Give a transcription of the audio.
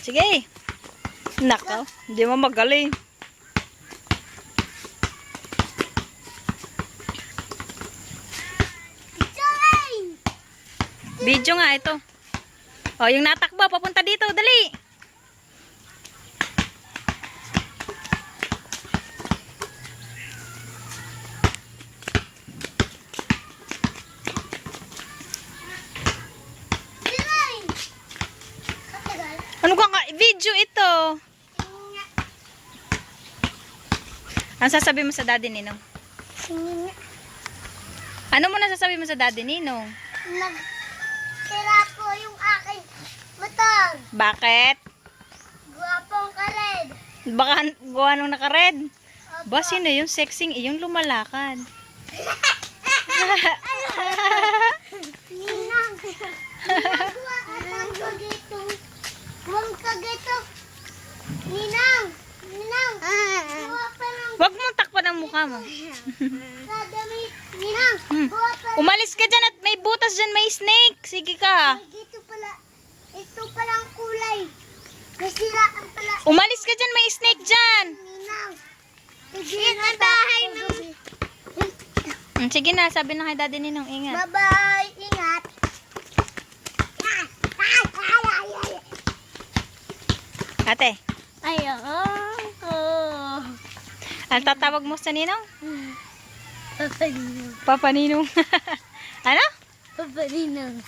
Sige. Nako, hindi mo magaling. Video nga ito. Oh, yung natakbo, papunta dito, dali. Ano ka video ito? Ano sasabi mo sa Daddy Ninong? Ano mo nasasabi mo sa Daddy Ninong? Sira po yung aking motor. Bakit? Guwapong ka red. Baka gawa nung naka-red. Ba, sino yung sexing yung lumalakad? Ninang. Ninang ka dito. Huwag ka dito. Ninang. Ninang. Huwag pa lang. Wag mo takpan ang mukha mo. Kadami. Ninang. Huwag pa lang. Umalis ka dyan at may butas dyan, may snake. Sige ka. Dito pala. Ito palang kulay. Nasiraan pala. Umalis ka dyan, may snake dyan. Ninang. Sige na bahay mo. Sige na, sabi na kay Daddy Ninong, ingat. Bye-bye. Ingat. Ate, Ayoko. ang tatawag mo sa Ninong? Papaninong. Papa Ninong. Ano? Papaninong.